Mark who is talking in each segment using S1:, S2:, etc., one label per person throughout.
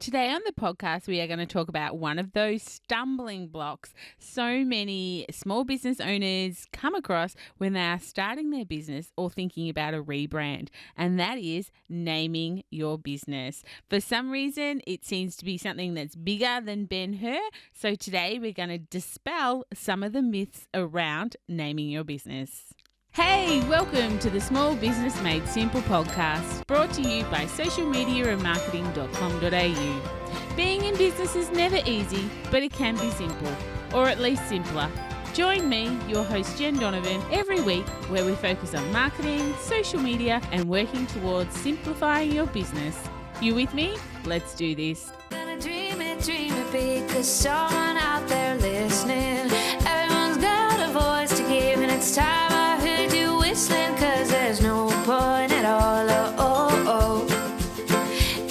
S1: Today on the podcast, we are going to talk about one of those stumbling blocks so many small business owners come across when they are starting their business or thinking about a rebrand, and that is naming your business. For some reason, it seems to be something that's bigger than Ben-Hur, so today we're going to dispel some of the myths around naming your business. Hey, welcome to the Small Business Made Simple podcast, brought to you by socialmediaandmarketing.com.au. Being in business is never easy, but it can be simple, or at least simpler. Join me, your host Jen Donovan, every week where we focus on marketing, social media, and working towards simplifying your business. You with me? Let's do this.
S2: Gonna dream it big, 'cause someone out there listening. Everyone's got a voice to give, and it's time I heard you whistling, 'cause there's no point at all,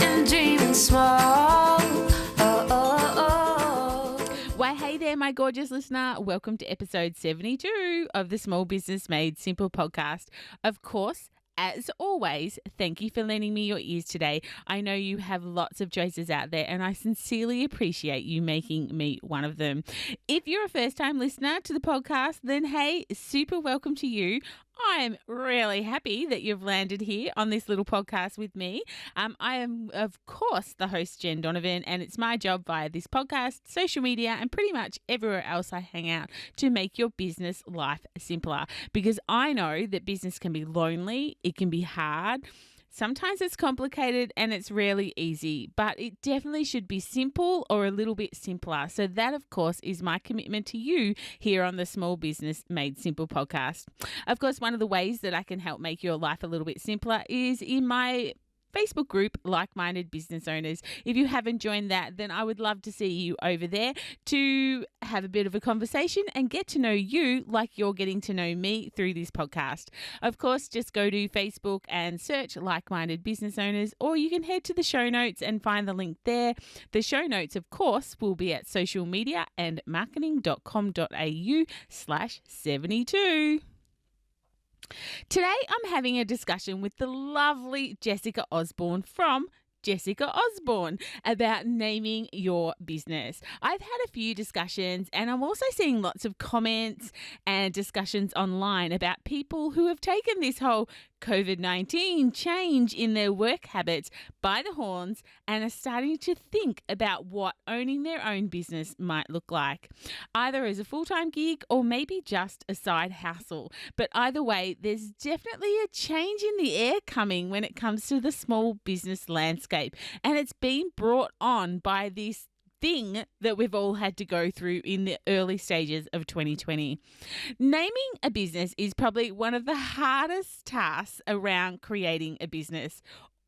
S2: in dreaming small,
S1: Why, hey there, my gorgeous listener. Welcome to episode 72 of the Small Business Made Simple podcast. Of course, as always, thank you for lending me your ears today. I know you have lots of choices out there, and I sincerely appreciate you making me one of them. If you're a first-time listener to the podcast, then hey, super welcome to you. I'm really happy that you've landed here on this little podcast with me. I am, of course, the host, Jen Donovan, and it's my job via this podcast, social media, and pretty much everywhere else I hang out to make your business life simpler. Because I know that business can be lonely, it can be hard. Sometimes it's complicated and it's rarely easy, but it definitely should be simple or a little bit simpler. So that, of course, is my commitment to you here on the Small Business Made Simple podcast. Of course, one of the ways that I can help make your life a little bit simpler is in my Facebook group, Like-Minded Business Owners. If you haven't joined that, then I would love to see you over there to have a bit of a conversation and get to know you like you're getting to know me through this podcast. Of course, just go to Facebook and search Like-Minded Business Owners, or you can head to the show notes and find the link there. The show notes, of course, will be at socialmediaandmarketing.com.au/72. Today, I'm having a discussion with the lovely Jessica Osborn from Jessica Osborn about naming your business. I've had a few discussions, and I'm also seeing lots of comments and discussions online about people who have taken this whole COVID-19 change in their work habits by the horns and are starting to think about what owning their own business might look like, either as a full-time gig or maybe just a side hustle. But either way, there's definitely a change in the air coming when it comes to the small business landscape, and it's been brought on by this thing that we've all had to go through in the early stages of 2020. Naming a business is probably one of the hardest tasks around creating a business,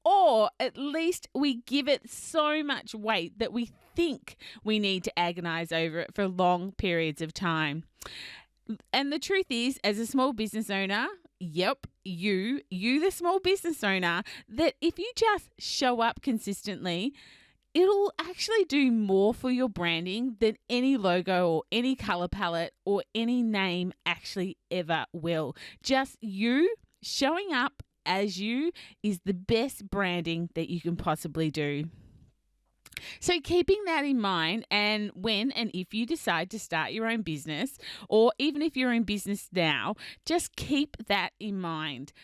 S1: or at least we give it so much weight that we think we need to agonize over it for long periods of time. And the truth is, as a small business owner, yep, you the small business owner, that if you just show up consistently, it'll actually do more for your branding than any logo or any color palette or any name actually ever will. Just you showing up as you is the best branding that you can possibly do. So keeping that in mind, and when and if you decide to start your own business, or even if you're in business now, just keep that in mind.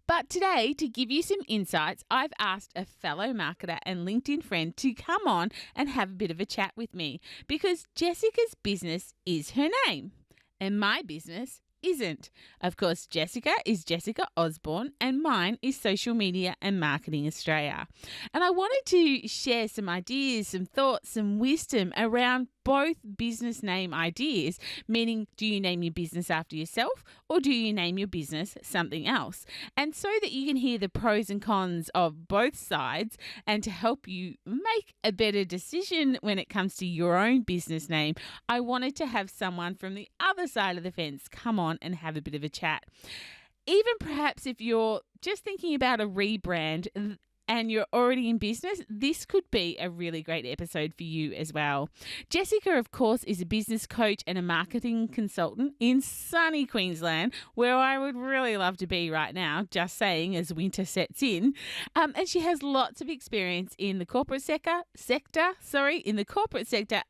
S1: But today, to give you some insights, I've asked a fellow marketer and LinkedIn friend to come on and have a bit of a chat with me, because Jessica's business is her name and my business isn't. Of course, Jessica is Jessica Osborn and mine is Social Media and Marketing Australia. And I wanted to share some ideas, some thoughts, some wisdom around both business name ideas, meaning do you name your business after yourself or do you name your business something else? And so that you can hear the pros and cons of both sides and to help you make a better decision when it comes to your own business name, I wanted to have someone from the other side of the fence come on and have a bit of a chat. Even perhaps if you're just thinking about a rebrand, and you're already in business, this could be a really great episode for you as well. Jessica, of course, is a business coach and a marketing consultant in sunny Queensland, where I would really love to be right now, just saying, as winter sets in. And she has lots of experience in the corporate sector,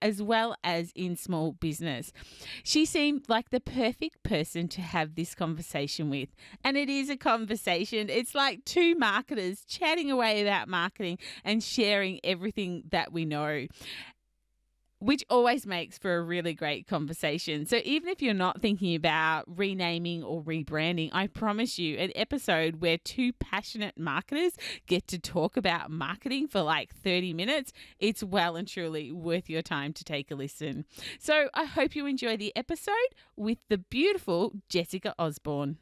S1: as well as in small business. She seemed like the perfect person to have this conversation with. And it is a conversation. It's like two marketers chatting away about marketing and sharing everything that we know, which always makes for a really great conversation. So even if you're not thinking about renaming or rebranding, I promise you an episode where two passionate marketers get to talk about marketing for like 30 minutes, it's well and truly worth your time to take a listen. So I hope you enjoy the episode with the beautiful Jessica Osborn.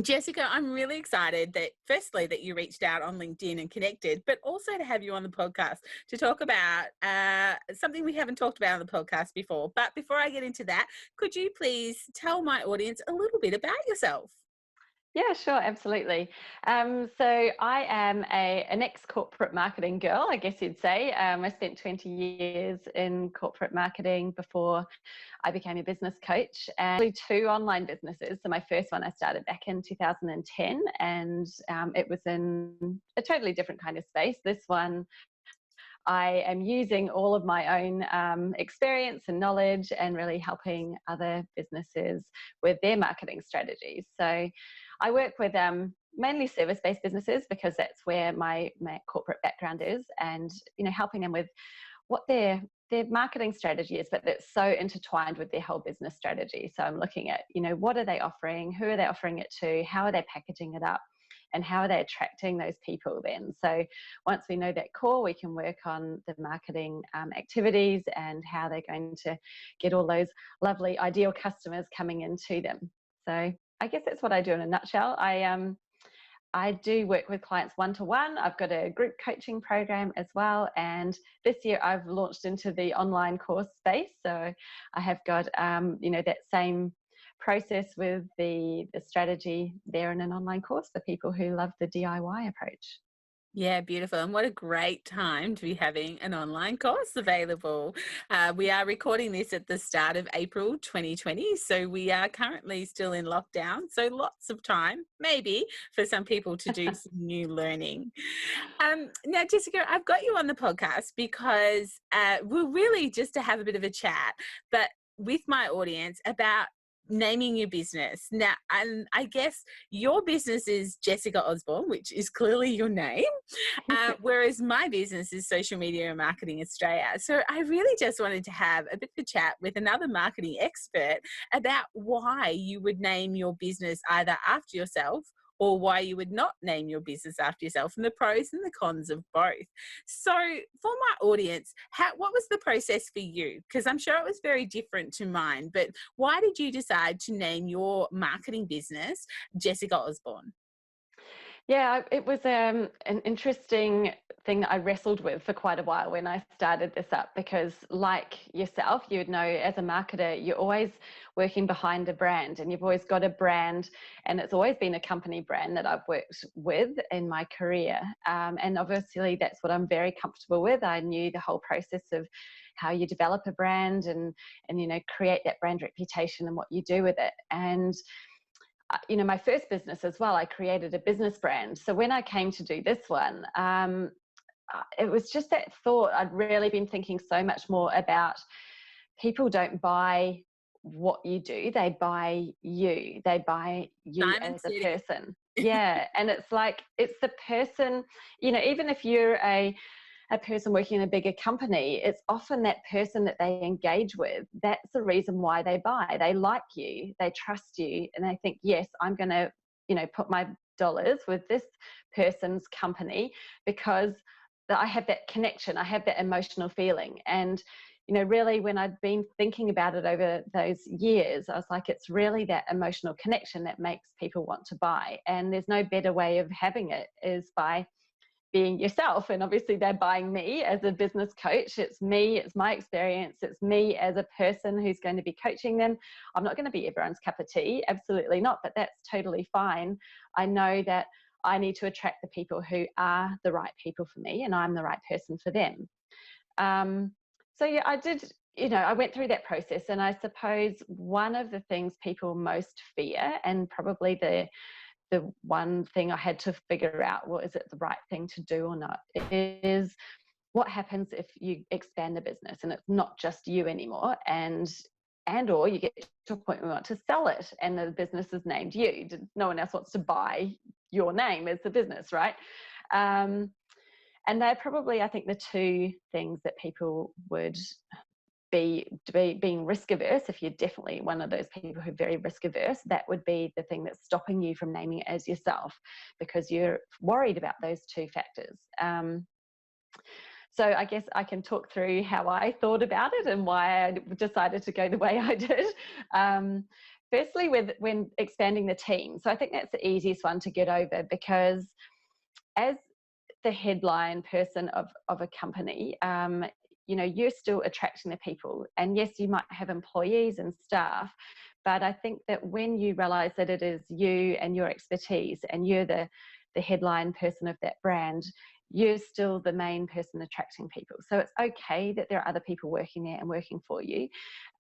S1: Jessica, I'm really excited that firstly that you reached out on LinkedIn and connected, but also to have you on the podcast to talk about something we haven't talked about on the podcast before. But before I get into that, could you please tell my audience a little bit about yourself?
S3: Yeah, sure, absolutely. So I am an ex-corporate marketing girl, I guess you'd say. I spent 20 years in corporate marketing before I became a business coach, and actually two online businesses. So my first one I started back in 2010, and it was in a totally different kind of space. This one I am using all of my own experience and knowledge and really helping other businesses with their marketing strategies. So I work with mainly service-based businesses because that's where my corporate background is, and helping them with what their marketing strategy is, but that's so intertwined with their whole business strategy. So I'm looking at what are they offering, who are they offering it to, how are they packaging it up, and how are they attracting those people then. So once we know that core, we can work on the marketing activities and how they're going to get all those lovely ideal customers coming into them. So I guess that's what I do in a nutshell. I do work with clients one-to-one. I've got a group coaching program as well. And this year I've launched into the online course space. So I have got, that same process with the strategy there in an online course for people who love the DIY approach.
S1: Yeah, beautiful. And what a great time to be having an online course available. We are recording this at the start of April 2020. So we are currently still in lockdown. So lots of time, maybe, for some people to do some new learning. Now, Jessica, I've got you on the podcast because we're really just to have a bit of a chat, but with my audience about naming your business. Now, and I guess your business is Jessica Osborn, which is clearly your name, whereas my business is Social Media and Marketing Australia. So I really just wanted to have a bit of a chat with another marketing expert about why you would name your business either after yourself or why you would not name your business after yourself, and the pros and the cons of both. So for my audience, what was the process for you? Because I'm sure it was very different to mine, but why did you decide to name your marketing business Jessica Osborn?
S3: Yeah, it was an interesting thing that I wrestled with for quite a while when I started this up, because like yourself, you would know as a marketer, you're always working behind a brand and you've always got a brand, and it's always been a company brand that I've worked with in my career. And obviously that's what I'm very comfortable with. I knew the whole process of how you develop a brand and create that brand reputation and what you do with it. And my first business as well, I created a business brand. So when I came to do this one, it was just that thought. I'd really been thinking so much more about people don't buy what you do, they buy you. They buy you
S1: Diamond
S3: as
S1: City.
S3: a person. Yeah. And it's like, it's the person, even if you're a person working in a bigger company, it's often that person that they engage with. That's the reason why they buy. They like you, they trust you, and they think, yes, I'm going to, put my dollars with this person's company because I have that connection, I have that emotional feeling. And, really when I'd been thinking about it over those years, I was like, it's really that emotional connection that makes people want to buy. And there's no better way of having it is by being yourself. And obviously they're buying me as a business coach. It's me, it's my experience, it's me as a person who's going to be coaching them. I'm not going to be everyone's cup of tea, absolutely not, but that's totally fine. I know that I need to attract the people who are the right people for me, and I'm the right person for them. So yeah, I did, I went through that process, and I suppose one of the things people most fear, and probably the one thing I had to figure out, well, is it the right thing to do or not, is what happens if you expand the business and it's not just you anymore, and or you get to a point where you want to sell it and the business is named you. No one else wants to buy your name as the business, right? And they're probably, I think, the two things that people would be being risk averse. If you're definitely one of those people who are very risk averse, that would be the thing that's stopping you from naming it as yourself, because you're worried about those two factors. So I guess I can talk through how I thought about it and why I decided to go the way I did. Firstly, when expanding the team. So I think that's the easiest one to get over, because as the headline person of a company, you're still attracting the people. And yes, you might have employees and staff, but I think that when you realize that it is you and your expertise and you're the headline person of that brand, you're still the main person attracting people. So it's okay that there are other people working there and working for you.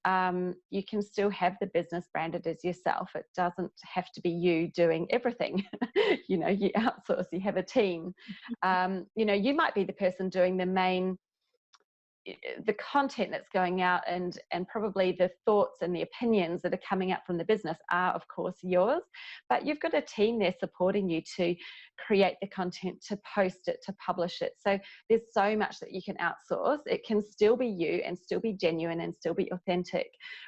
S3: You can still have the business branded as yourself. It doesn't have to be you doing everything. You outsource, you have a team. You might be the person doing the content that's going out, and probably the thoughts and the opinions that are coming out from the business are of course yours, but you've got a team there supporting you to create the content, to post it, to publish it. So there's so much that you can outsource. It can still be you and still be genuine and still be authentic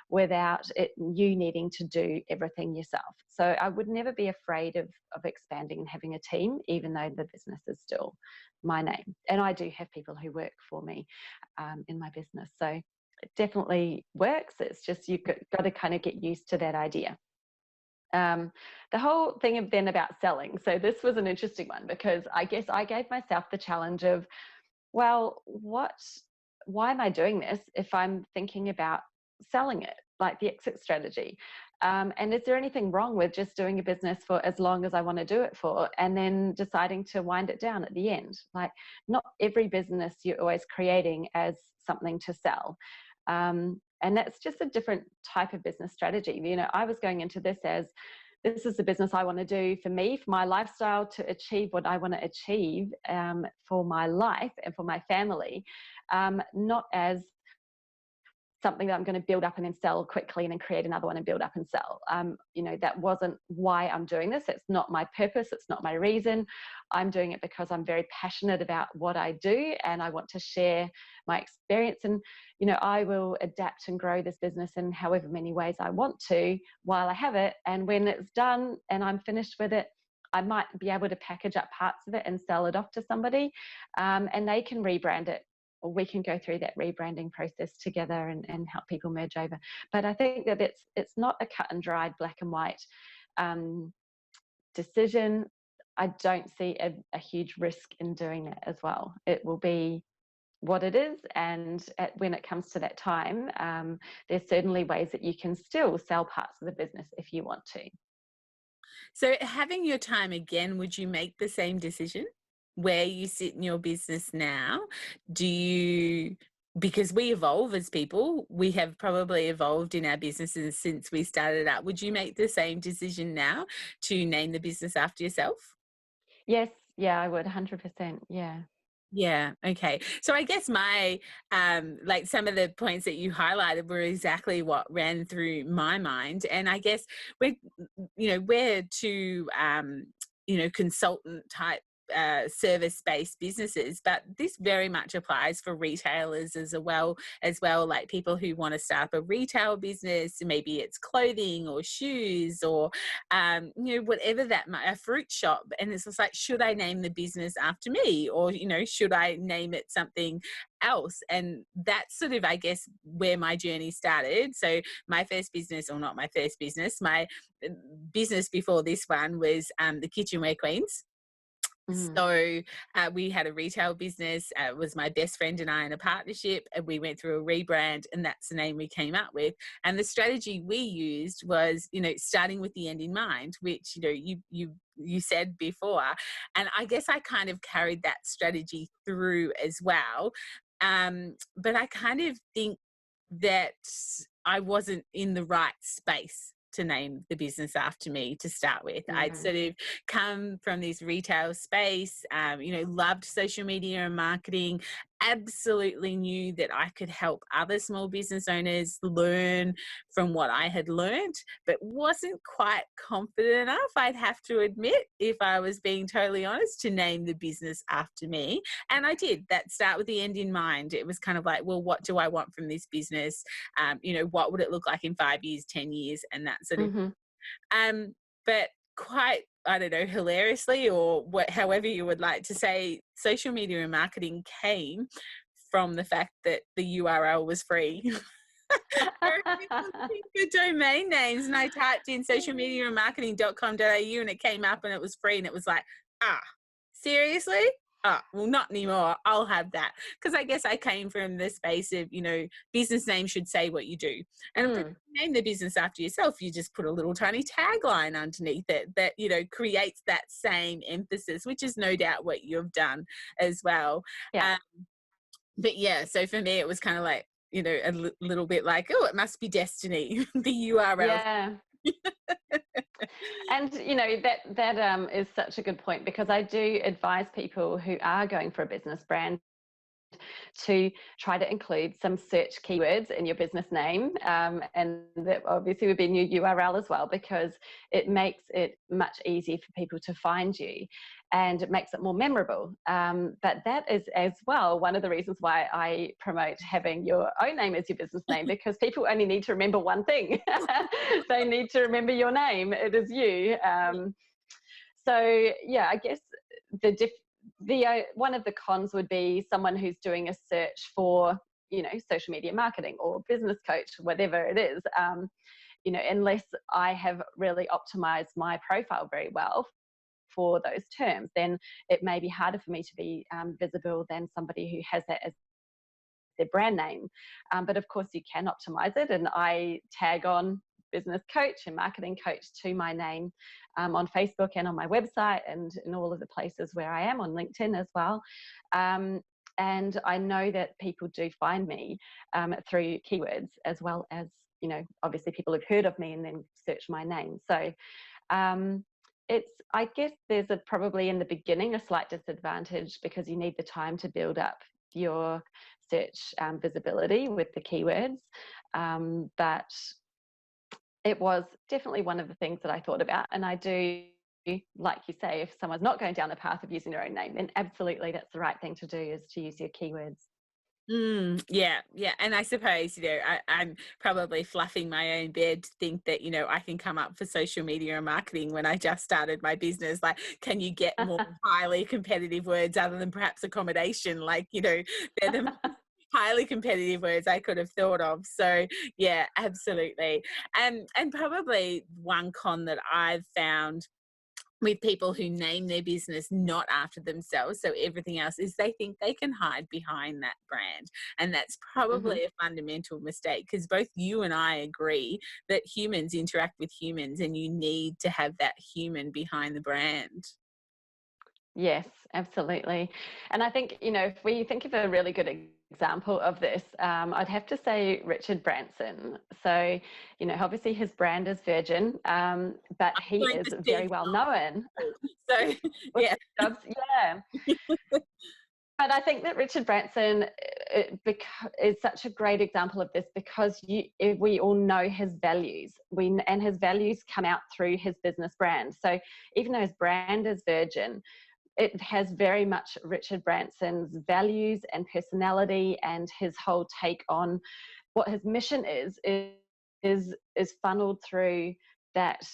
S3: without you needing to do everything yourself. So I would never be afraid of expanding and having a team, even though the business is still my name. And I do have people who work for me in my business. So it definitely works. It's just you've got to kind of get used to that idea. The whole thing then about selling. So this was an interesting one, because I guess I gave myself the challenge of, well, why am I doing this if I'm thinking about selling it, like the exit strategy? And is there anything wrong with just doing a business for as long as I want to do it for, and then deciding to wind it down at the end? Like, not every business you're always creating as something to sell. And that's just a different type of business strategy. I was going into this as, this is the business I want to do for me, for my lifestyle, to achieve what I want to achieve for my life and for my family, not as something that I'm going to build up and then sell quickly and then create another one and build up and sell. That wasn't why I'm doing this. It's not my purpose. It's not my reason. I'm doing it because I'm very passionate about what I do, and I want to share my experience. And, I will adapt and grow this business in however many ways I want to while I have it. And when it's done and I'm finished with it, I might be able to package up parts of it and sell it off to somebody, and they can rebrand it, or we can go through that rebranding process together and help people merge over. But I think that it's not a cut and dried black and white decision. I don't see a huge risk in doing that as well. It will be what it is, and when it comes to that time, there's certainly ways that you can still sell parts of the business if you want to.
S1: So having your time again, would you make the same decision where you sit in your business now? Because we evolve as people, we have probably evolved in our businesses since we started out. Would you make the same decision now to name the business after yourself?
S3: Yes, yeah, I would, 100%. Yeah.
S1: Yeah. Okay. So I guess my, like some of the points that you highlighted were exactly what ran through my mind. And I guess we're two, consultant type service-based businesses, but this very much applies for retailers as well, like people who want to start a retail business. Maybe it's clothing or shoes or whatever that might, a fruit shop, and it's just like, should I name the business after me, or should I name it something else? And that's sort of, I guess, where my journey started. So my first business, or not my first business, my business before this one was the Kitchenware Queens.
S3: Mm.
S1: So we had a retail business. It was my best friend and I in a partnership, and we went through a rebrand, and that's the name we came up with. And the strategy we used was, starting with the end in mind, which you said before, and I guess I kind of carried that strategy through as well. But I kind of think that I wasn't in the right space to name the business after me to start with. I'd
S3: Mm.
S1: sort of come from this retail space, loved social media and marketing, absolutely knew that I could help other small business owners learn from what I had learned, but wasn't quite confident enough, I'd have to admit, if I was being totally honest, to name the business after me. And I did that, start with the end in mind. It was kind of like, well, what do I want from this business? What would it look like in 5 years, 10 years, and that sort of.
S3: Mm-hmm.
S1: But quite, I don't know, hilariously, or however you would like to say, social media and marketing came from the fact that the URL was free. For domain names, and I typed in socialmediaandmarketing.com.au and it came up and it was free, and it was like, seriously? Well, not anymore. I'll have that. Because I guess I came from the space of, business name should say what you do. And if you name the business after yourself, you just put a little tiny tagline underneath it that, creates that same emphasis, which is no doubt what you've done as well.
S3: Yeah.
S1: But yeah, so for me, it was kind of like, a little bit like, oh, it must be destiny, the URL.
S3: Yeah. And that is such a good point, because I do advise people who are going for a business brand to try to include some search keywords in your business name, and that obviously would be in your URL as well, because it makes it much easier for people to find you, and it makes it more memorable. But that is as well one of the reasons why I promote having your own name as your business name, because people only need to remember one thing. They need to remember your name. It is you. So yeah, I guess the one of the cons would be someone who's doing a search for social media marketing or business coach, whatever it is. Unless I have really optimized my profile very well for those terms, then it may be harder for me to be visible than somebody who has that as their brand name. But of course you can optimize it, and I tag on business coach and marketing coach to my name on Facebook and on my website and in all of the places where I am, on LinkedIn as well. And I know that people do find me through keywords, as well as, obviously people have heard of me and then search my name. So I guess there's probably in the beginning a slight disadvantage, because you need the time to build up your search visibility with the keywords. But it was definitely one of the things that I thought about. And I do, like you say, if someone's not going down the path of using their own name, then absolutely that's the right thing to do, is to use your keywords.
S1: Yeah. And I suppose, I'm probably fluffing my own bed to think that, I can come up for social media and marketing when I just started my business. Like, can you get more highly competitive words other than perhaps accommodation? Like, they're the highly competitive words I could have thought of. So yeah, absolutely. And probably one con that I've found with people who name their business not after themselves, so everything else, is they think they can hide behind that brand. And that's probably
S3: Mm-hmm.
S1: a fundamental mistake, because both you and I agree that humans interact with humans, and you need to have that human behind the brand.
S3: Yes, absolutely. And I think, if we think of a really good example of this, I'd have to say Richard Branson. So, obviously his brand is Virgin, but he
S1: Going
S3: is
S1: for
S3: very
S1: Steve
S3: well
S1: Jobs.
S3: known.
S1: So
S3: With
S1: yeah.
S3: Jobs, yeah. But I think that Richard Branson is such a great example of this, because we all know his values. And his values come out through his business brand. So even though his brand is Virgin, it has very much Richard Branson's values and personality, and his whole take on what his mission is funneled through that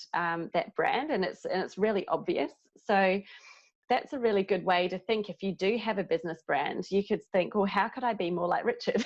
S3: brand, and it's really obvious. So that's a really good way to think. If you do have a business brand, you could think, well, how could I be more like Richard?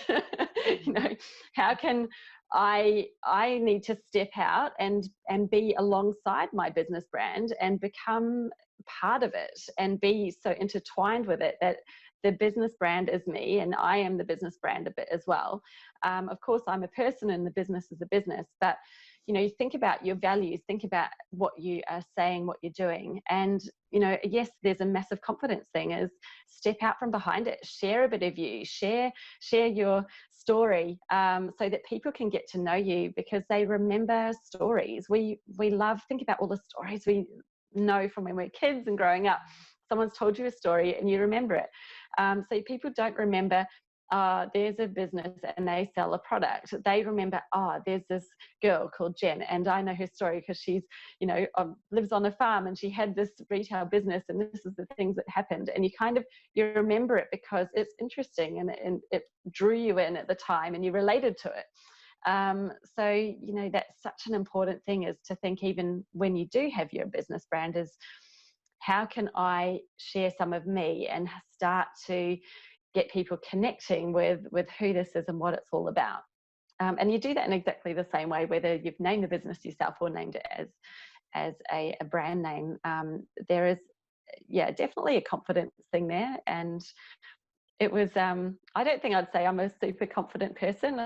S3: How can I need to step out and be alongside my business brand and become part of it and be so intertwined with it that the business brand is me and I am the business brand a bit as well. Of course, I'm a person and the business is a business, but you think about your values, think about what you are saying, what you're doing. And, yes, there's a massive confidence thing is step out from behind it, share a bit of you, share your story, so that people can get to know you because they remember stories. We love, think about all the stories we know from when we're kids and growing up. Someone's told you a story and you remember it. So people don't remember, there's a business and they sell a product. They remember, there's this girl called Jen and I know her story because she's, lives on a farm and she had this retail business and this is the things that happened. And you remember it because it's interesting and it drew you in at the time and you related to it. So, that's such an important thing is to think even when you do have your business brand is how can I share some of me and start to get people connecting with who this is and what it's all about. And you do that in exactly the same way, whether you've named the business yourself or named it as a brand name. There is, definitely a confidence thing there. And it was, I don't think I'd say I'm a super confident person.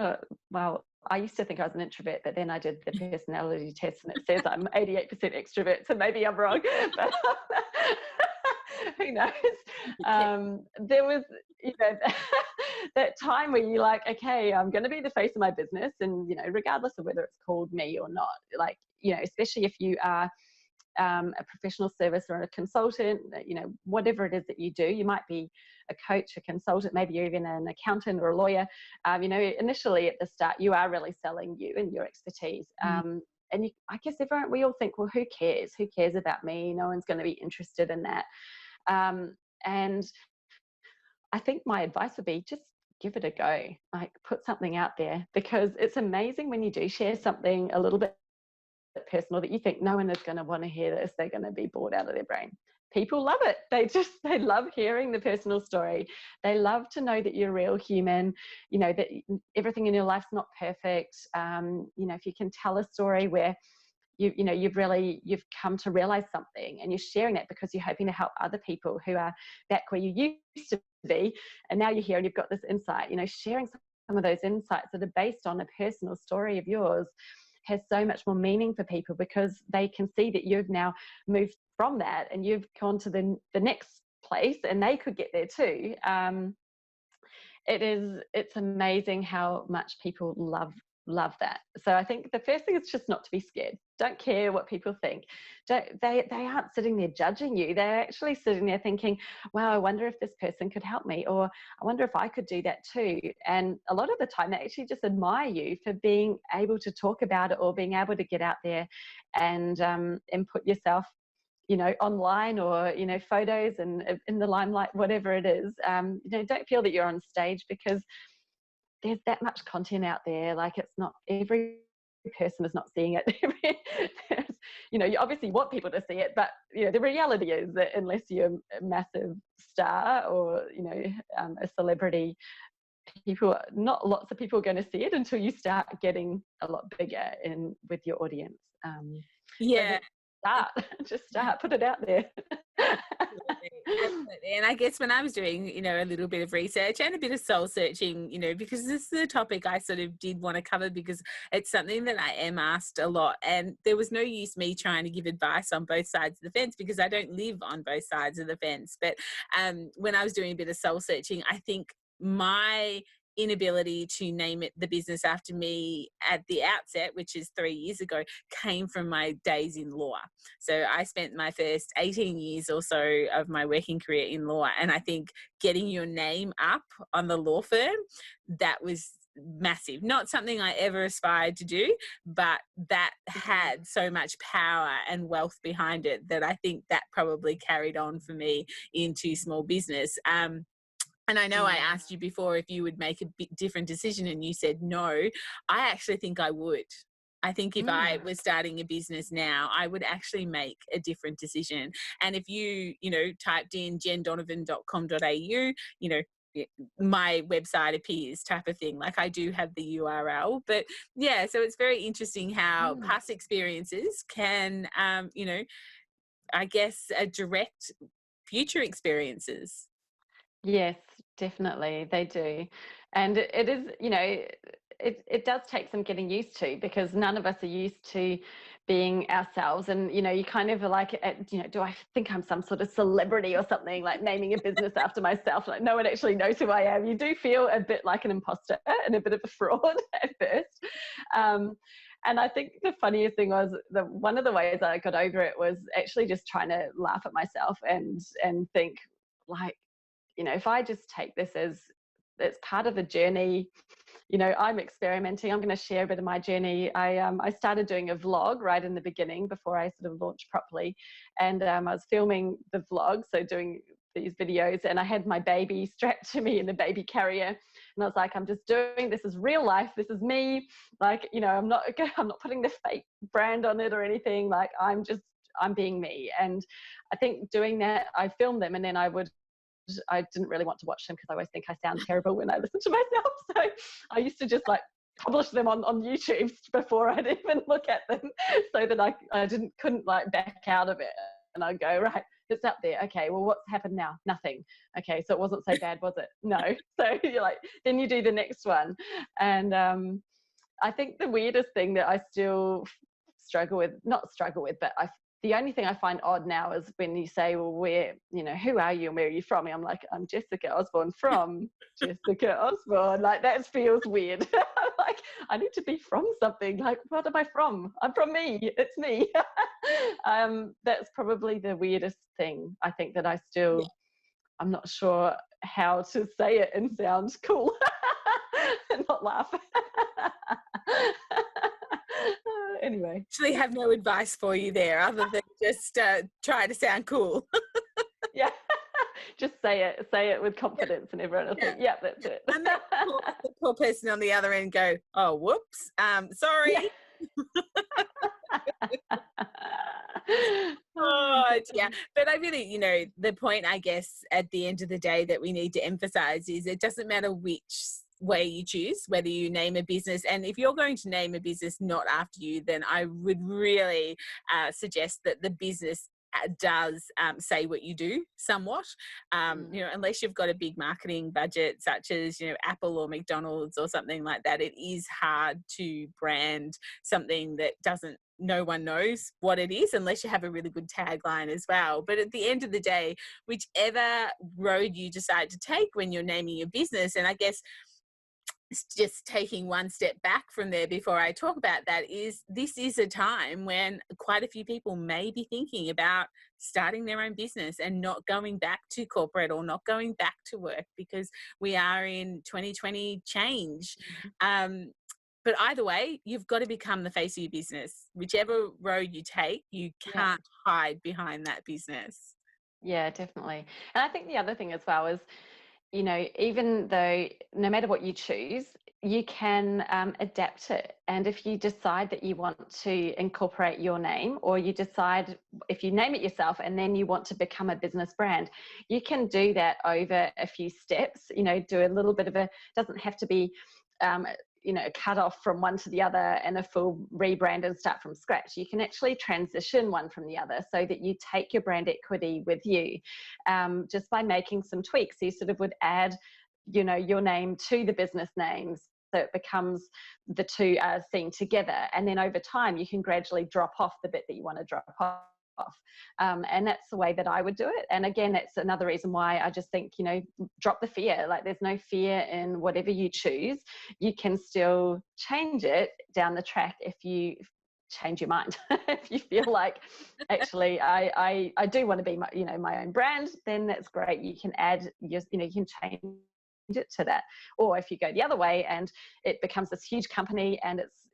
S3: Well, I used to think I was an introvert, but then I did the personality test and it says I'm 88% extrovert, so maybe I'm wrong. But who knows? There was, that time where you're like, okay, I'm going to be the face of my business, and regardless of whether it's called me or not, like, especially if you are a professional service or a consultant, whatever it is that you do, you might be a coach, a consultant, maybe you're even an accountant or a lawyer. Initially at the start, you are really selling you and your expertise. And I guess we all think, well, who cares? Who cares about me? No one's going to be interested in that. And I think my advice would be just give it a go, like put something out there, because it's amazing when you do share something a little bit personal that you think no one is going to want to hear this, they're going to be bored out of their brain. People love it. They love hearing the personal story. They love to know that you're a real human, that everything in your life's not perfect. If you can tell a story where you've come to realize something and you're sharing it because you're hoping to help other people who are back where you used to be, and now you're here and you've got this insight, sharing some of those insights that are based on a personal story of yours has so much more meaning for people because they can see that you've now moved from that and you've gone to the next place and they could get there too. It's amazing how much people love that. So I think the first thing is just not to be scared. Don't care what people think. They aren't sitting there judging you. They're actually sitting there thinking, wow, I wonder if this person could help me, or I wonder if I could do that too. And a lot of the time they actually just admire you for being able to talk about it or being able to get out there and put yourself online or, photos and in the limelight, whatever it is. Don't feel that you're on stage because there's that much content out there. Like, it's not every person is not seeing it. You obviously want people to see it, but the reality is that unless you're a massive star or a celebrity, not lots of people are going to see it until you start getting a lot bigger with your audience. Just start, put it out there.
S1: Absolutely. And I guess when I was doing, a little bit of research and a bit of soul searching, because this is a topic I sort of did want to cover because it's something that I am asked a lot, and there was no use me trying to give advice on both sides of the fence because I don't live on both sides of the fence. But when I was doing a bit of soul searching, I think my inability to name it the business after me at the outset, which is 3 years ago, came from my days in law. So I spent my first 18 years or so of my working career in law, and I think getting your name up on the law firm, that was massive. Not something I ever aspired to do, but that had so much power and wealth behind it that I think that probably carried on for me into small business. And I know I asked you before if you would make a bit different decision, and you said no. I actually think I would. I think if I was starting a business now, I would actually make a different decision. And if you, typed in jendonovan.com.au, my website appears type of thing. Like I do have the URL, but yeah, so it's very interesting how past experiences can, I guess, direct future experiences.
S3: Yes, definitely, they do. And it is, it does take some getting used to, because none of us are used to being ourselves. And, you kind of are like, do I think I'm some sort of celebrity or something, like naming a business after myself? Like, no one actually knows who I am. You do feel a bit like an imposter and a bit of a fraud at first. Um, and I think the funniest thing was that one of the ways I got over it was actually just trying to laugh at myself and think, like, if I just take this as it's part of the journey, I'm experimenting. I'm going to share a bit of my journey. I started doing a vlog right in the beginning before I sort of launched properly, and I was filming the vlog, so doing these videos, and I had my baby strapped to me in the baby carrier, and I was like, I'm just doing this is real life. This is me. Like, I'm not putting the fake brand on it or anything. Like, I'm being me. And I think doing that, I filmed them, and then I didn't really want to watch them because I always think I sound terrible when I listen to myself. So I used to just like publish them on YouTube before I'd even look at them, so that I couldn't like back out of it. And I'd go, right, it's up there. Okay, well, what's happened now? Nothing. Okay, so it wasn't so bad, was it? No. So you're like, then you do the next one. And I think the weirdest thing that I still not struggle with, but the only thing I find odd now is when you say, well, who are you and where are you from? And I'm like, I'm Jessica Osborn from Jessica Osborn. Like, that feels weird. I'm like, I need to be from something. Like, what am I from? I'm from me. It's me. That's probably the weirdest thing. I think that I'm not sure how to say it and sound cool and not laugh. Anyway,
S1: Actually have no advice for you there other than just try to sound cool.
S3: Yeah, just say it with confidence, and everyone will think, yeah, that's it.
S1: And then the poor person on the other end go, oh, whoops, sorry.
S3: Yeah.
S1: Oh, yeah. But I really, the point, I guess, at the end of the day that we need to emphasize is it doesn't matter which way you choose, whether you name a business. And if you're going to name a business not after you, then I would really suggest that the business does say what you do somewhat, unless you've got a big marketing budget such as Apple or McDonald's or something like that. It is hard to brand something that no one knows what it is unless you have a really good tagline as well. But at the end of the day, whichever road you decide to take when you're naming your business, and I guess just taking one step back from there before I talk about that, this is a time when quite a few people may be thinking about starting their own business and not going back to corporate or not going back to work, because we are in 2020 change. But either way, you've got to become the face of your business. Whichever road you take, you can't hide behind that business.
S3: Yeah, definitely. And I think the other thing as well is, even though no matter what you choose, you can adapt it. And if you decide that you want to incorporate your name, or you decide if you name it yourself and then you want to become a business brand, you can do that over a few steps. Do a little bit of doesn't have to be cut off from one to the other and a full rebrand and start from scratch. You can actually transition one from the other so that you take your brand equity with you, just by making some tweaks. So you sort of would add, your name to the business names, so it becomes the two are seen together. And then over time, you can gradually drop off the bit that you want to drop off. And that's the way that I would do it. And again, that's another reason why I just think, drop the fear. Like, there's no fear in whatever you choose. You can still change it down the track if you change your mind. If you feel like, actually, I do want to be my own brand, then that's great. You can add you can change it to that. Or if you go the other way and it becomes this huge company and it's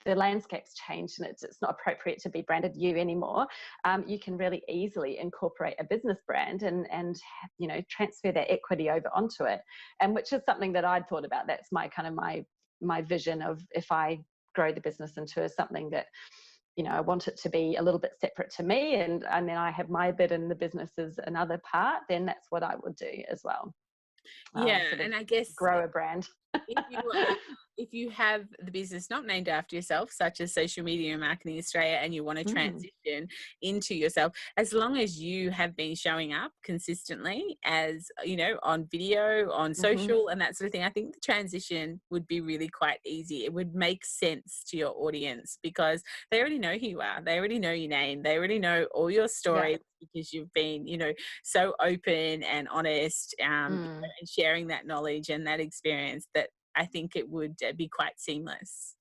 S3: the landscape's changed and it's not appropriate to be branded you anymore, you can really easily incorporate a business brand and transfer that equity over onto it, and which is something that I'd thought about. That's my kind of my vision of, if I grow the business into something that I want it to be a little bit separate to me, and then I have my bit in the business as another part, then that's what I would do as well.
S1: Yeah,
S3: sort of
S1: and I guess
S3: grow a brand.
S1: if you if you have the business not named after yourself, such as Social Media and Marketing Australia, and you want to
S3: Mm,
S1: transition into yourself, as long as you have been showing up consistently, as you know, on video, on
S3: hmm.
S1: social, and that sort of thing, I think the transition would be really quite easy. It would make sense to your audience because they already know who you are, they already know your name, they already know all your
S3: Yeah.
S1: stories because you've been, so open and honest,
S3: Mm.
S1: and sharing that knowledge and that experience that I think it would be quite seamless.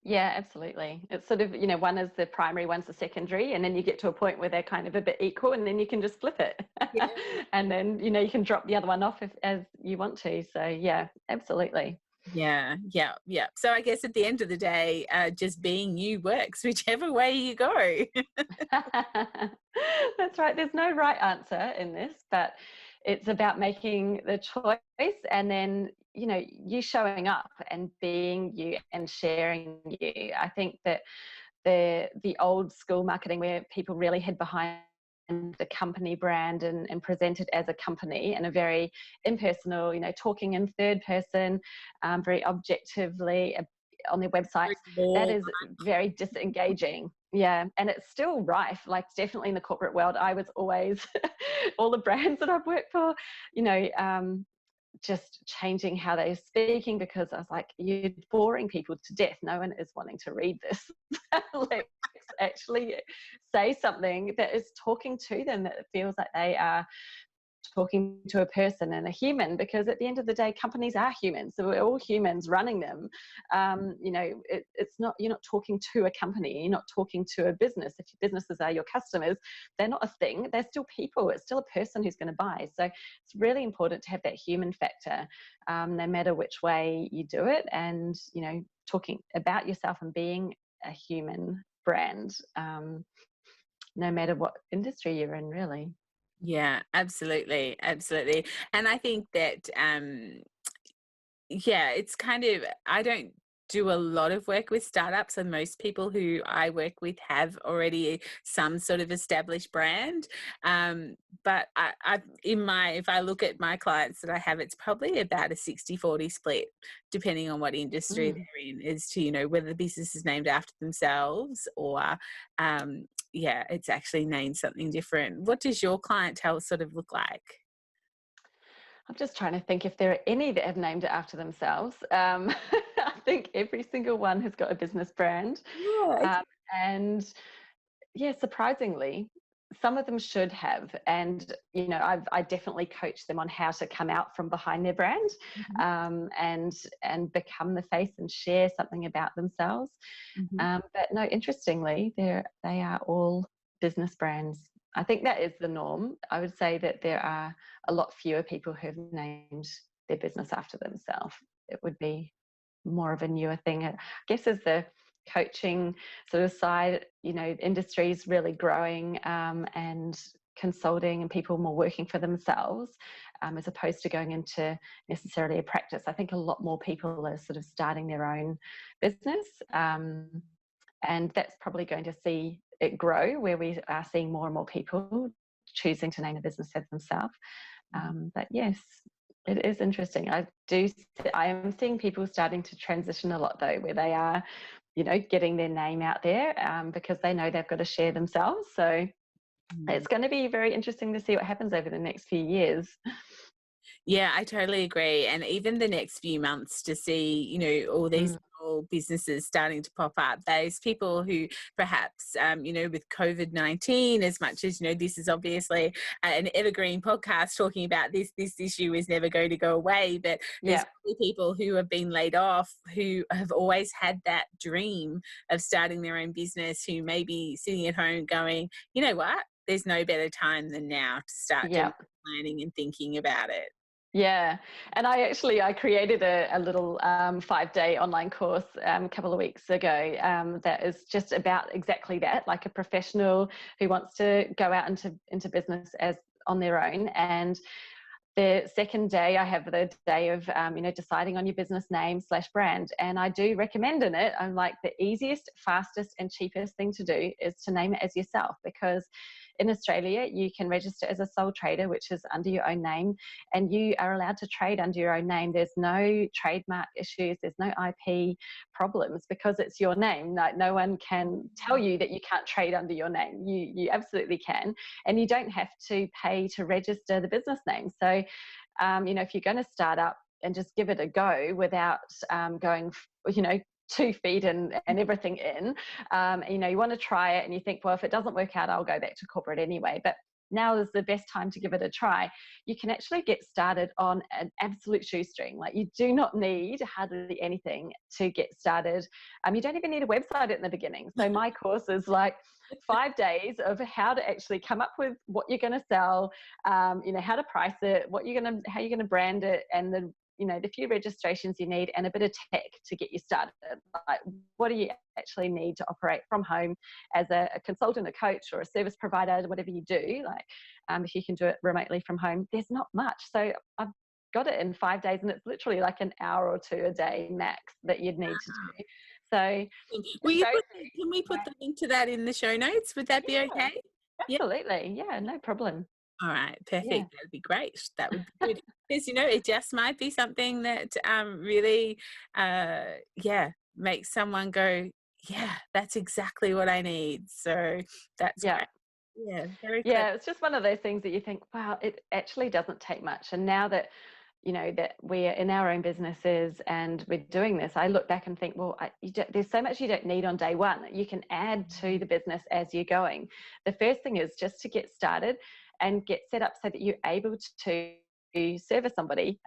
S3: Yeah, absolutely. It's sort of, one is the primary, one's the secondary, and then you get to a point where they're kind of a bit equal, and then you can just flip it.
S1: Yeah.
S3: And then, you can drop the other one off if as you want to. So yeah, absolutely.
S1: Yeah, yeah, yeah. So I guess at the end of the day, just being you works, whichever way you go.
S3: That's right. There's no right answer in this, but it's about making the choice and then, you showing up and being you and sharing you. I think that the old school marketing where people really hid behind the company brand and presented as a company in a very impersonal, talking in third person, very objectively on their websites, that
S1: More.
S3: is very disengaging. Yeah, and it's still rife, like definitely in the corporate world. I was always, all the brands that I've worked for, you know, just changing how they're speaking because I was like, you're boring people to death. No one is wanting to read this. Let's actually say something that is talking to them, that feels like they are talking to a person and a human, because at the end of the day companies are humans, so we're all humans running them. It's not, you're not talking to a company, you're not talking to a business. If your businesses are your customers, they're not a thing, they're still people, it's still a person who's going to buy. So it's really important to have that human factor, no matter which way you do it, and talking about yourself and being a human brand, no matter what industry you're in, really.
S1: Yeah, absolutely, absolutely. And I think that yeah, it's kind of, I don't do a lot of work with startups, and most people who I work with have already some sort of established brand. But if I look at my clients that I have, it's probably about a 60-40 split, depending on what industry
S3: Mm.
S1: they're in, as to, whether the business is named after themselves or, yeah, it's actually named something different. What does your clientele sort of look like?
S3: I'm just trying to think if there are any that have named it after themselves. I think every single one has got a business brand.
S1: Yeah.
S3: Um, and yeah, surprisingly, some of them should have. And, I definitely coach them on how to come out from behind their brand,
S1: Mhm,
S3: and become the face and share something about themselves.
S1: mhm.
S3: But no, interestingly, they are all business brands. I think that is the norm. I would say that there are a lot fewer people who've named their business after themselves. It would be more of a newer thing. I guess as the coaching sort of side, industry is really growing, and consulting and people more working for themselves, as opposed to going into necessarily a practice. I think a lot more people are sort of starting their own business, and that's probably going to see it grow, where we are seeing more and more people choosing to name a business as themselves. But yes, it is interesting. I am seeing people starting to transition a lot though, where they are, getting their name out there, because they know they've got to share themselves. So
S1: Mm.
S3: it's going to be very interesting to see what happens over the next few years.
S1: Yeah, I totally agree. And even the next few months to see, all these
S3: Mm,
S1: little businesses starting to pop up, those people who perhaps, with COVID-19, as much as, this is obviously an evergreen podcast talking about this issue is never going to go away, but there's
S3: yeah,
S1: probably people who have been laid off who have always had that dream of starting their own business, who may be sitting at home going, you know what? There's no better time than now to start doing
S3: yeah.
S1: planning and thinking about it.
S3: Yeah, and I created a little 5-day online course, a couple of weeks ago, that is just about exactly that, like a professional who wants to go out into business as on their own. And the second day, I have the day of deciding on your business name / brand, and I do recommend in it. I'm like, the easiest, fastest, and cheapest thing to do is to name it as yourself, because in Australia, you can register as a sole trader, which is under your own name, and you are allowed to trade under your own name. There's no trademark issues, there's no IP problems because it's your name. Like, no one can tell you that you can't trade under your name. You absolutely can, and you don't have to pay to register the business name. So, if you're going to start up and just give it a go without going, 2 feet and everything in, you want to try it and you think, well, if it doesn't work out, I'll go back to corporate anyway. But now is the best time to give it a try. You can actually get started on an absolute shoestring. Like, you do not need hardly anything to get started. You don't even need a website in the beginning. So my course is like 5 days of how to actually come up with what you're going to sell, how to price it, how you're going to brand it, and the few registrations you need, and a bit of tech to get you started. Like, what do you actually need to operate from home as a consultant, a coach, or a service provider, whatever you do. Like, if you can do it remotely from home, there's not much. So I've got it in 5 days, and it's literally like an hour or two a day max that you'd need to do. So
S1: can we put the link to that in the show notes? Would that be okay?
S3: Absolutely. Yeah, no problem.
S1: All right, perfect.
S3: Yeah.
S1: That'd be great. That would be good. Because, it just might be something that really, makes someone go, yeah, that's exactly what I need. So that's great. Yeah, very good.
S3: Yeah, it's just one of those things that you think, wow, it actually doesn't take much. And now that, that we're in our own businesses and we're doing this, I look back and think, well, there's so much you don't need on day one. You can add to the business as you're going. The first thing is just to get started and get set up so that you're able to service somebody.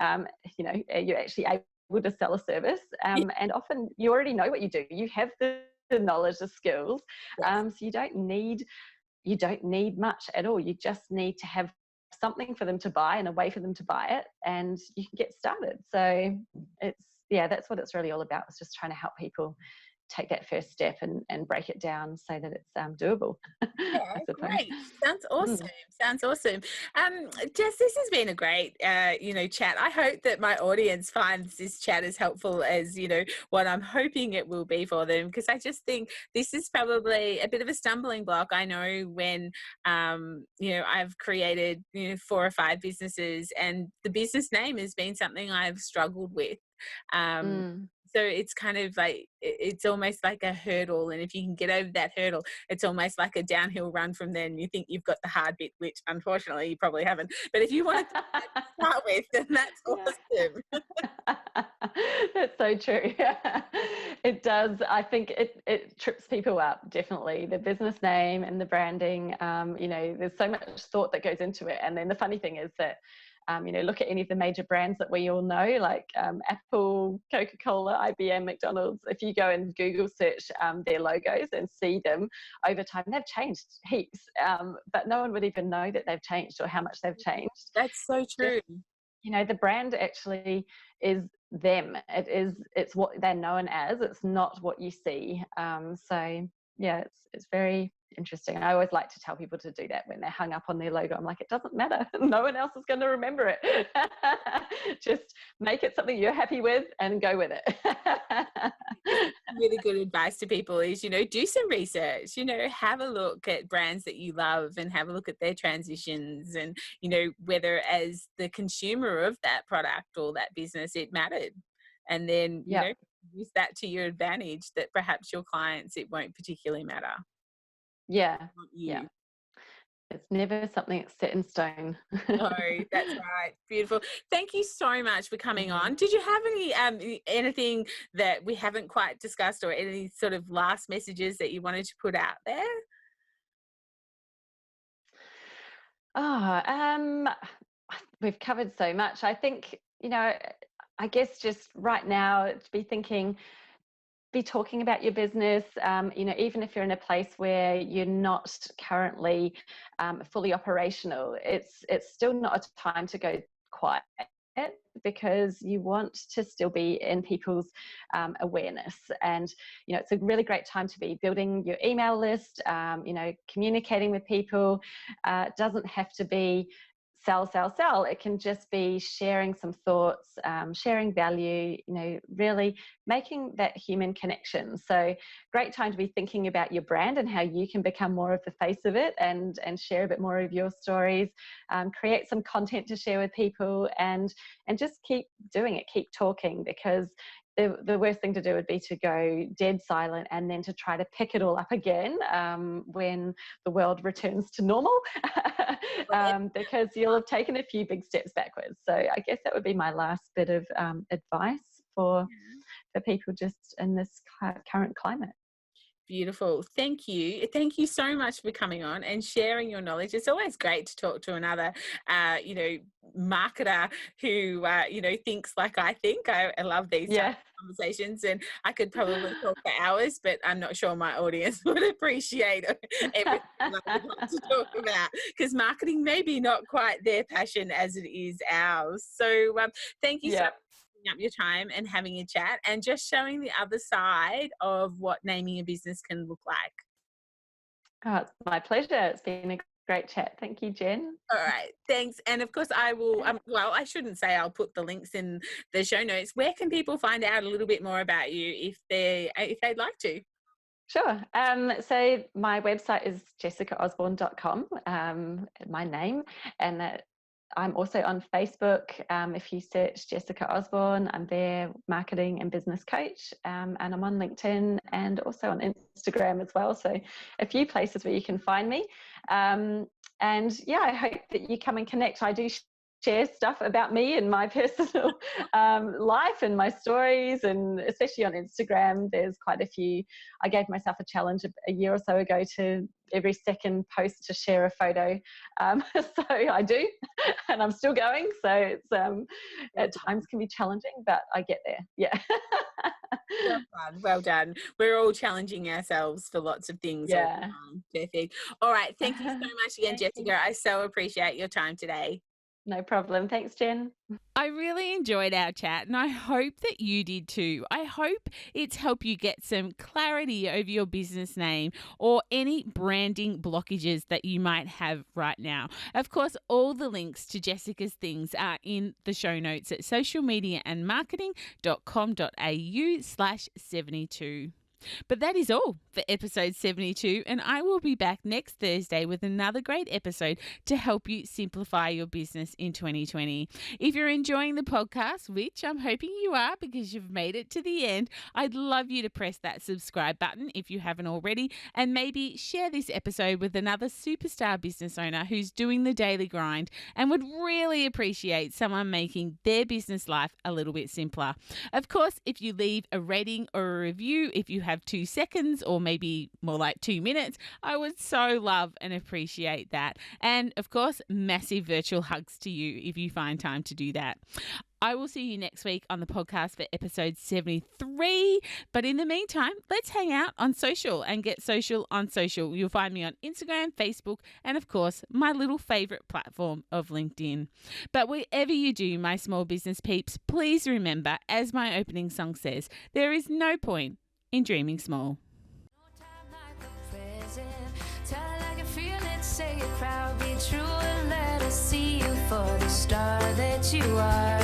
S3: You're actually able to sell a service, and often you already know what you do. You have the knowledge, the skills, so you don't need much at all. You just need to have something for them to buy and a way for them to buy it, and you can get started. So that's what it's really all about. It's just trying to help people take that first step and break it down so that it's doable.
S1: Yeah, great. Sounds awesome. Sounds awesome. Jess, this has been a great, chat. I hope that my audience finds this chat as helpful as, what I'm hoping it will be for them, because I just think this is probably a bit of a stumbling block. I know when, I've created, 4 or 5 businesses, and the business name has been something I've struggled with. So it's kind of like, it's almost like a hurdle. And if you can get over that hurdle, it's almost like a downhill run from there. And you think you've got the hard bit, which unfortunately you probably haven't. But if you want to start with, then that's awesome.
S3: That's so true. It does. I think it trips people up, definitely. The business name and the branding, there's so much thought that goes into it. And then the funny thing is that, look at any of the major brands that we all know, like Apple, Coca-Cola, IBM, McDonald's. If you go and Google search their logos and see them over time, they've changed heaps, but no one would even know that they've changed or how much they've changed.
S1: That's so true.
S3: The brand actually is them. It's what they're known as. It's not what you see. It's very interesting. I always like to tell people to do that when they're hung up on their logo. I'm like, it doesn't matter. No one else is going to remember it. Just make it something you're happy with and go with it.
S1: Really good advice to people is, do some research, have a look at brands that you love and have a look at their transitions, and, whether as the consumer of that product or that business, it mattered. And then, use that to your advantage, that perhaps your clients, it won't particularly matter.
S3: Yeah. It's never something that's set in stone.
S1: No, that's right. Beautiful. Thank you so much for coming on. Did you have any anything that we haven't quite discussed, or any sort of last messages that you wanted to put out there?
S3: We've covered so much. I think, I guess just right now to be talking about your business, even if you're in a place where you're not currently fully operational, it's still not a time to go quiet, because you want to still be in people's awareness. And, it's a really great time to be building your email list, communicating with people. It doesn't have to be sell, sell, sell. It can just be sharing some thoughts, sharing value, really making that human connection. So great time to be thinking about your brand and how you can become more of the face of it, and share a bit more of your stories, create some content to share with people, and just keep doing it, keep talking, because the worst thing to do would be to go dead silent and then to try to pick it all up again when the world returns to normal, because you'll have taken a few big steps backwards. So I guess that would be my last bit of advice for people just in this current climate.
S1: Beautiful. Thank you. Thank you so much for coming on and sharing your knowledge. It's always great to talk to another, marketer who, thinks like I think. I love these types of conversations, and I could probably talk for hours, but I'm not sure my audience would appreciate everything I would like to talk about, because marketing may be not quite their passion as it is ours. So thank you so much up your time and having a chat and just showing the other side of what naming a business can look like.
S3: Oh, it's my pleasure. It's been a great chat. Thank you, Jen.
S1: All right, thanks. And of course I will, I shouldn't say I'll put the links in the show notes. Where can people find out a little bit more about you if they'd like to?
S3: Sure. So my website is jessicaosborn.com, my name, and I'm also on Facebook. If you search Jessica Osborn, I'm there, marketing and business coach, and I'm on LinkedIn and also on Instagram as well. So a few places where you can find me. And I hope that you come and connect. I do share stuff about me and my personal life and my stories, and especially on Instagram, there's quite a few. I gave myself a challenge a year or so ago to every second post to share a photo. So I do, and I'm still going. So it's at times can be challenging, but I get there. Yeah.
S1: Well done. Well done. We're all challenging ourselves for lots of things.
S3: Yeah.
S1: Perfect. All right. Thank you so much again, Jessica. I so appreciate your time today.
S3: No problem. Thanks, Jen.
S1: I really enjoyed our chat, and I hope that you did too. I hope it's helped you get some clarity over your business name or any branding blockages that you might have right now. Of course, all the links to Jessica's things are in the show notes at socialmediaandmarketing.com.au/72. But that is all for episode 72, and I will be back next Thursday with another great episode to help you simplify your business in 2020. If you're enjoying the podcast, which I'm hoping you are because you've made it to the end, I'd love you to press that subscribe button if you haven't already, and maybe share this episode with another superstar business owner who's doing the daily grind and would really appreciate someone making their business life a little bit simpler. Of course, if you leave a rating or a review, if you have 2 seconds or maybe more like 2 minutes, I would so love and appreciate that. And of course, massive virtual hugs to you if you find time to do that. I will see you next week on the podcast for episode 73. But in the meantime, let's hang out on social and get social on social. You'll find me on Instagram, Facebook, and of course, my little favorite platform of LinkedIn. But wherever you do, my small business peeps, please remember, as my opening song says, there is no point in dreaming small.
S2: Tell it like you feel it, say it proud, be true, and let us see you for the star that you are.